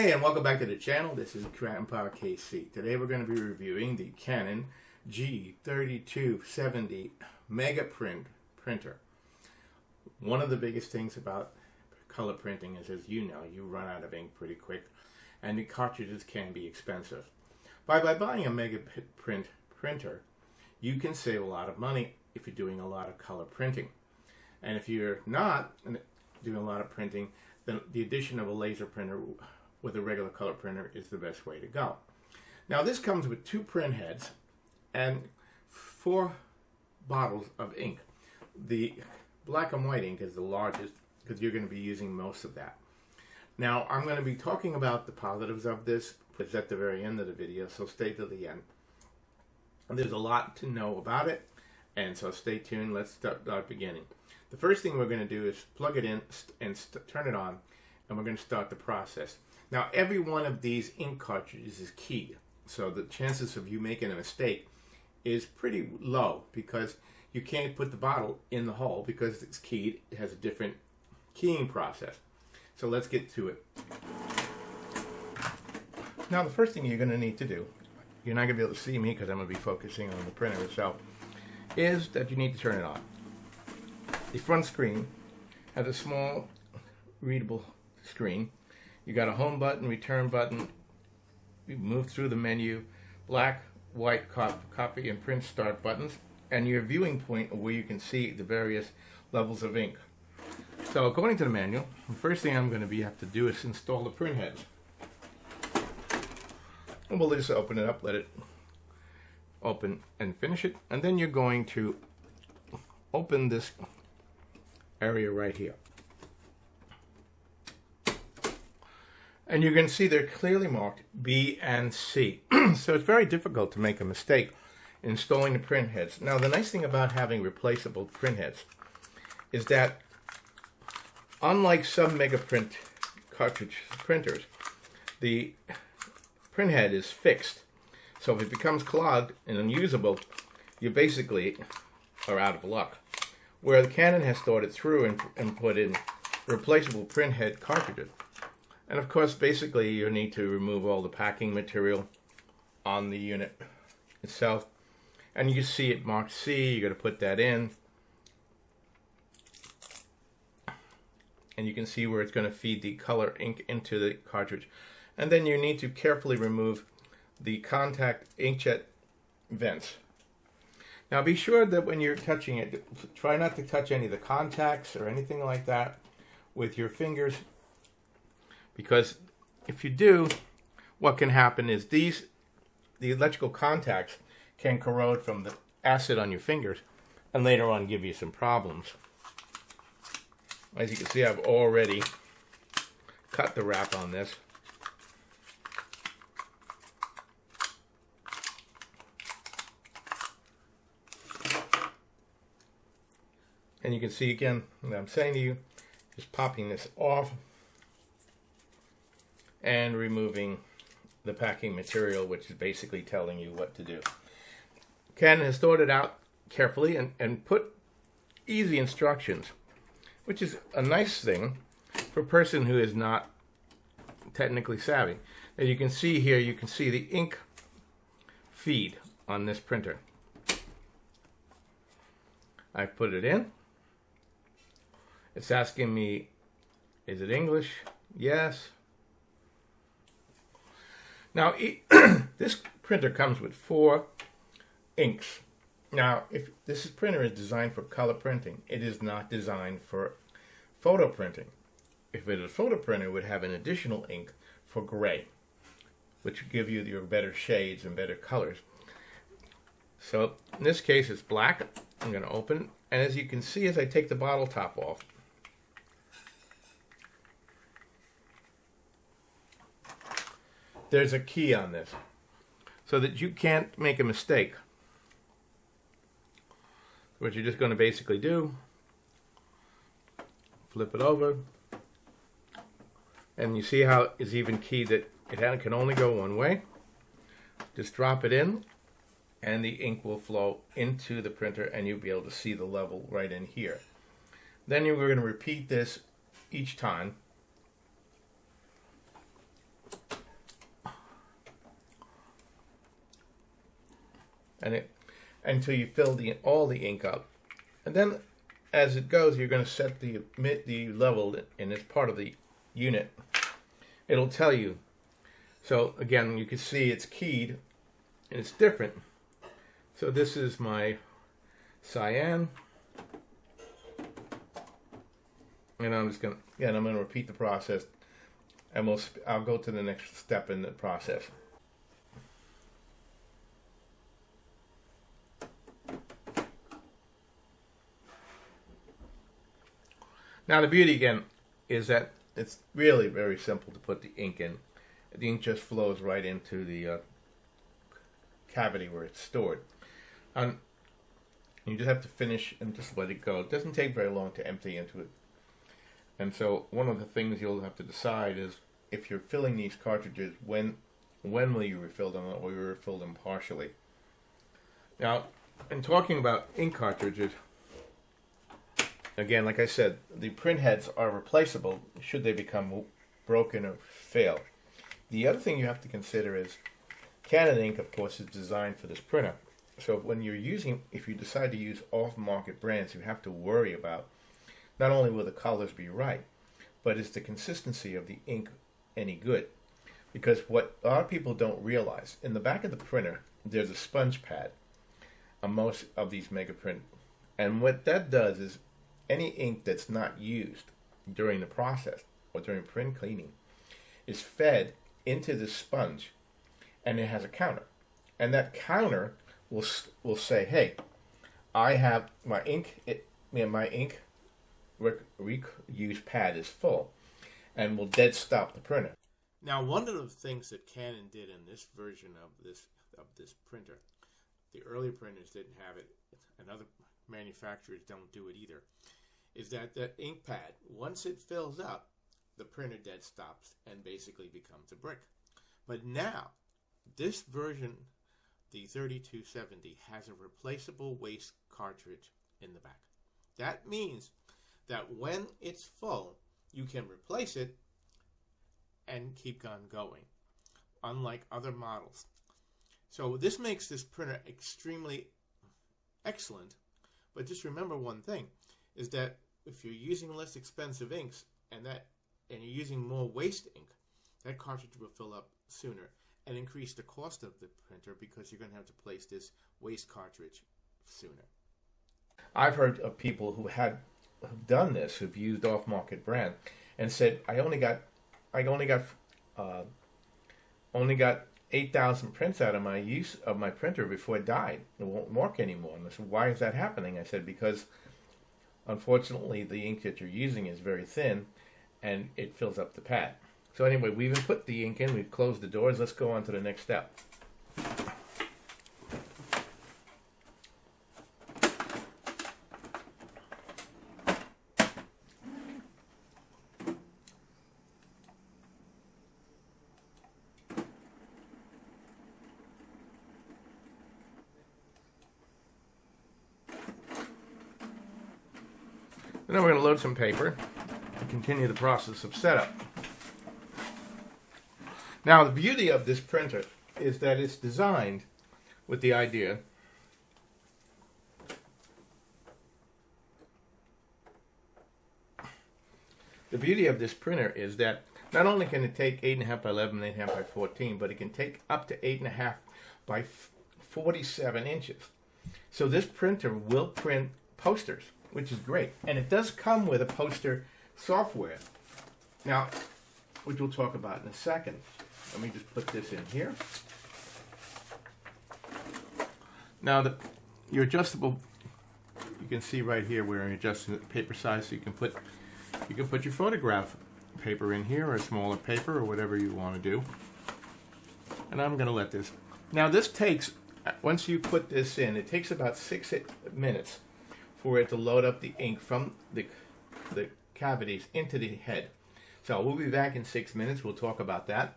Hey, and welcome back to the channel. This is Grandpa KC. Today we're going to be reviewing the Canon G3270 MegaTank printer. One of the biggest things about color printing is, as you know, you run out of ink pretty quick, and the cartridges can be expensive. By buying a MegaTank printer, you can save a lot of money if you're doing a lot of color printing. And if you're not doing a lot of printing, then the addition of a laser printer with a regular color printer is the best way to go. Now this comes with 2 print heads and 4 bottles of ink. The black and white ink is the largest because you're going to be using most of that. Now I'm going to be talking about the positives of this, but it's at the very end of the video, so stay to the end. And there's a lot to know about it, and so stay tuned. Let's start beginning. The first thing we're going to do is plug it in and turn it on, and we're going to start the process. Now, every one of these ink cartridges is keyed, so the chances of you making a mistake is pretty low because you can't put the bottle in the hole because it's keyed. It has a different keying process. So let's get to it. Now, the first thing you're going to need to do, you're not going to be able to see me because I'm going to be focusing on the printer itself, is that you need to turn it on. The front screen has a small readable screen. You got a home button, return button. You move through the menu, black, white, copy, and print start buttons, and your viewing point where you can see the various levels of ink. So according to the manual, the first thing I'm going to have to do is install the print heads. And we'll just open it up, let it open and finish it, and then you're going to open this area right here. And you can see they're clearly marked B and C. So it's very difficult to make a mistake installing the print heads. Now the nice thing about having replaceable print heads is that unlike some MegaTank cartridge printers, the print head is fixed. So if it becomes clogged and unusable, you basically are out of luck. Where the Canon has thought it through and put in replaceable print head cartridges. And of course, basically, you need to remove all the packing material on the unit itself. And you see it marked C, you got to put that in. And you can see where it's going to feed the color ink into the cartridge. And then you need to carefully remove the contact inkjet vents. Now be sure that when you're touching it, try not to touch any of the contacts or anything like that with your fingers, because if you do, what can happen is the electrical contacts can corrode from the acid on your fingers and later on give you some problems. As you can see, I've already cut the wrap on this. And you can see again what I'm saying to you, just popping this off and removing the packing material, which is basically telling you what to do. Canon has thought it out carefully and put easy instructions, which is a nice thing for a person who is not technically savvy. As you can see here, you can see the ink feed on this printer. I put it in. It's asking me, is it English? Yes. Now, this printer comes with 4 inks. Now, if this printer is designed for color printing, it is not designed for photo printing. If it is a photo printer, it would have an additional ink for gray, which would give you your better shades and better colors. So, in this case, it's black. I'm going to open it. And as you can see, as I take the bottle top off, there's a key on this so that you can't make a mistake. What you're just going to basically do, flip it over, and you see how it's even keyed that it can only go one way. Just drop it in and the ink will flow into the printer and you'll be able to see the level right in here. Then we're going to repeat this each time and until you fill all the ink up. And then as it goes, you're going to set the level, and it's part of the unit. It'll tell you. So again, you can see it's keyed and it's different. So this is my cyan, and I'm just going to, I'm going to repeat the process, and I'll go to the next step in the process. Now the beauty again is that it's really very simple to put the ink in. The ink just flows right into the cavity where it's stored. You just have to finish and just let it go. It doesn't take very long to empty into it. And so one of the things you'll have to decide is if you're filling these cartridges, when will you refill them, or will you refill them partially? Now, in talking about ink cartridges, again, like I said, the print heads are replaceable should they become broken or fail. The other thing you have to consider is Canon ink, of course, is designed for this printer. So when you're if you decide to use off-market brands, you have to worry about not only will the colors be right, but is the consistency of the ink any good? Because what a lot of people don't realize, in the back of the printer, there's a sponge pad on most of these MegaPrint. And what that does is any ink that's not used during the process or during print cleaning is fed into the sponge, and it has a counter. And that counter will say, hey, I have my ink, my ink reuse pad is full, and will dead stop the printer. Now, one of the things that Canon did in this version of this printer, the early printers didn't have it, and other manufacturers don't do it either, is that the ink pad, once it fills up, the printer dead stops and basically becomes a brick. But now, this version, the 3270, has a replaceable waste cartridge in the back. That means that when it's full, you can replace it and keep on going, unlike other models. So this makes this printer extremely excellent, but just remember one thing, is that if you're using less expensive inks and you're using more waste ink, that cartridge will fill up sooner and increase the cost of the printer because you're going to have to place this waste cartridge sooner. I've heard of people who have done this, who've used off-market brand, and said, I only got 8,000 prints out of my use of my printer before it died. It won't work anymore. And I said, why is that happening? I said, because unfortunately the ink that you're using is very thin and it fills up the pad. So anyway, we've even put the ink in, we've closed the doors. Let's go on to the next step. And then we're going to load some paper and continue the process of setup. Now, the beauty of this printer is that it's designed with the idea is that not only can it take 8.5 by 11, 8.5 by 14, but it can take up to 8.5 by 47 inches. So this printer will print posters, which is great. And it does come with a poster software. Now, which we'll talk about in a second. Let me just put this in here. Now, your adjustable, you can see right here where I'm adjusting the paper size, so you can put your photograph paper in here, or a smaller paper, or whatever you want to do. And I'm going to let this. Now, this takes, once you put this in, it takes about 6 minutes for it to load up the ink from the cavities into the head. So we'll be back in 6 minutes. We'll talk about that.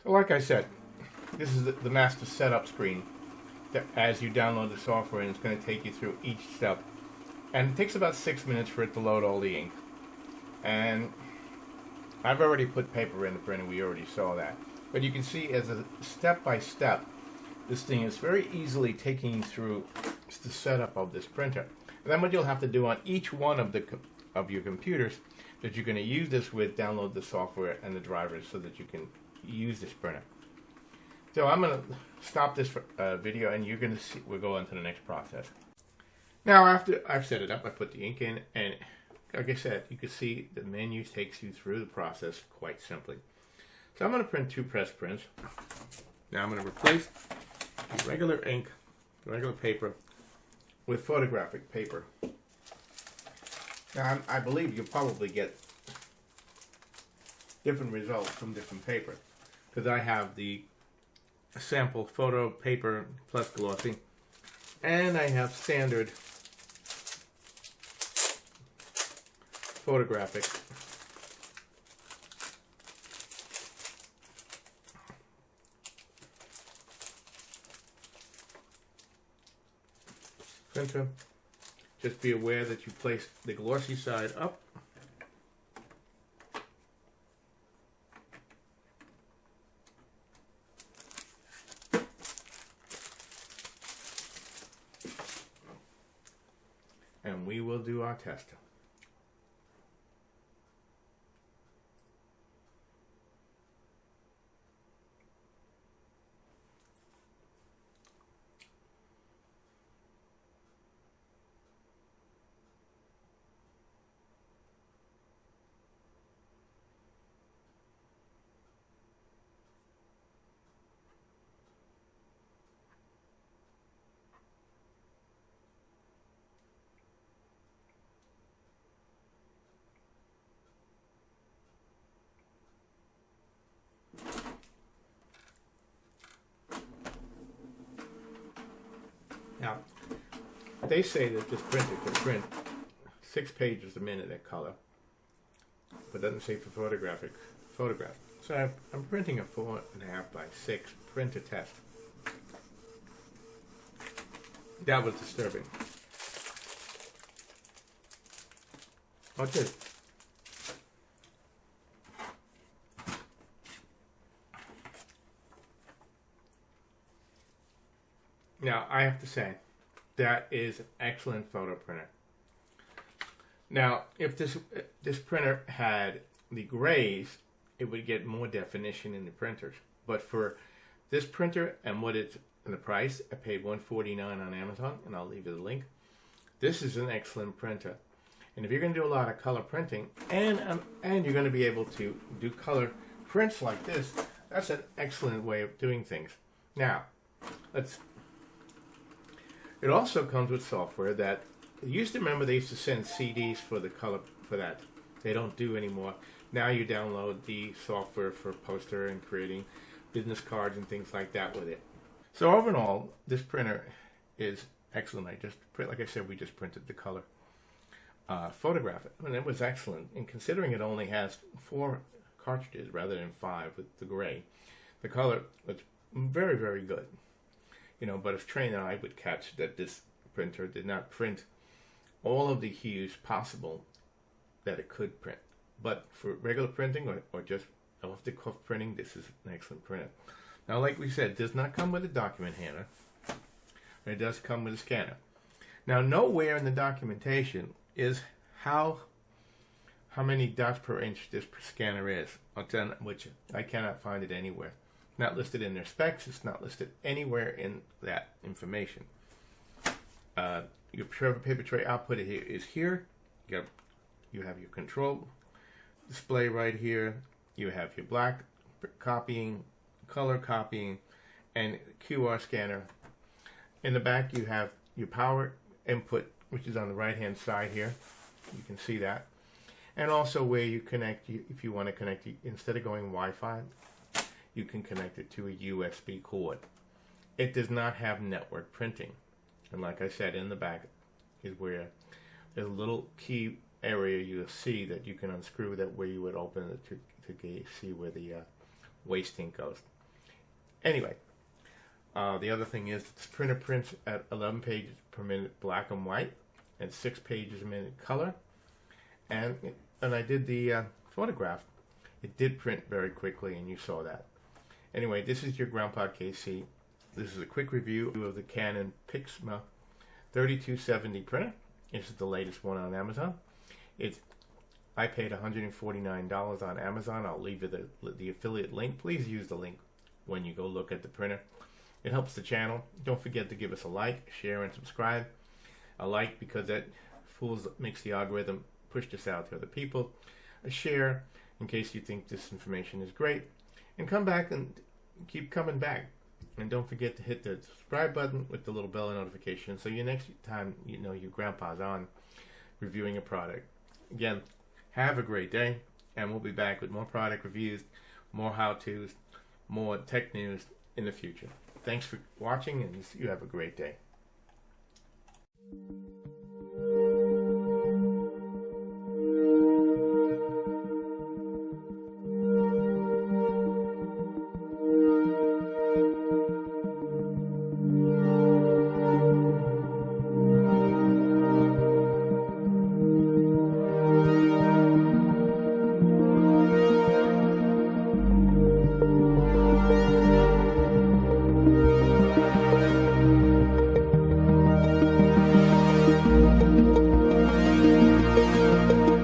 So like I said, this is the master setup screen that as you download the software, and it's going to take you through each step. And it takes about 6 minutes for it to load all the ink. And I've already put paper in the printer. We already saw that. But you can see as a step-by-step this thing is very easily taking you through the setup of this printer. And then what you'll have to do on each one of your computers that you're going to use this with, download the software and the drivers so that you can use this printer. So I'm going to stop this video, and you're going to see, we'll go on to the next process. Now after I've set it up, I put the ink in, and like I said, you can see the menu takes you through the process quite simply. So I'm going to print 2 press prints. Now I'm going to replace the regular ink, regular paper, with photographic paper. Now I believe you'll probably get different results from different paper, because I have the sample photo paper plus glossy, and I have standard photographic. Printer. Just be aware that you place the glossy side up. And we will do our test. Now, they say that this printer can print 6 pages a minute at color, but it doesn't say for photograph. So I'm printing a 4.5 by 6 printer test. That was disturbing. Watch this. Now, I have to say, that is an excellent photo printer. Now, if this printer had the grays, it would get more definition in the printers. But for this printer and what it's the price, I paid $149 on Amazon, and I'll leave you the link. This is an excellent printer. And if you're going to do a lot of color printing, and you're going to be able to do color prints like this, that's an excellent way of doing things. Now, it also comes with software that, you used to remember they used to send CDs for the color for that. They don't do anymore. Now you download the software for poster and creating business cards and things like that with it. So overall, this printer is excellent. Like I said, we just printed the color photograph, and it was excellent. And considering it only has 4 cartridges rather than 5 with the gray, the color was very, very good. You know, but if trained eye would catch that this printer did not print all of the hues possible that it could print. But for regular printing or just off-the-cuff printing, this is an excellent printer. Now, like we said, it does not come with a document handler. It does come with a scanner. Now, nowhere in the documentation is how many dots per inch this scanner is, which I cannot find it anywhere. It's not listed in their specs. It's not listed anywhere in that information. Your paper tray output is here. You have your control display right here. You have your black copying, color copying, and QR scanner. In the back, you have your power input, which is on the right-hand side here. You can see that. And also where you connect, if you want to connect, instead of going Wi-Fi, you can connect it to a USB cord. It does not have network printing. And like I said, in the back is where there's a little key area you'll see that you can unscrew that where you would open it to see where the waste ink goes. Anyway, the other thing is this printer prints at 11 pages per minute black and white and 6 pages a minute color. And I did the photograph. It did print very quickly, and you saw that. Anyway, this is your ground pod KC This is a quick review of the Canon G3270 printer. This is the latest one on Amazon. I paid $149 on Amazon. I'll leave you the affiliate link. Please use the link when you go look at the printer. It helps the channel. Don't forget to give us a like, share, and subscribe. A like because that makes the algorithm push this out to other people. A share in case you think this information is great. And come back and keep coming back. And don't forget to hit the subscribe button with the little bell notification so next time you know your grandpa's on reviewing a product. Again, have a great day, and we'll be back with more product reviews, more how-tos, more tech news in the future. Thanks for watching, and you have a great day.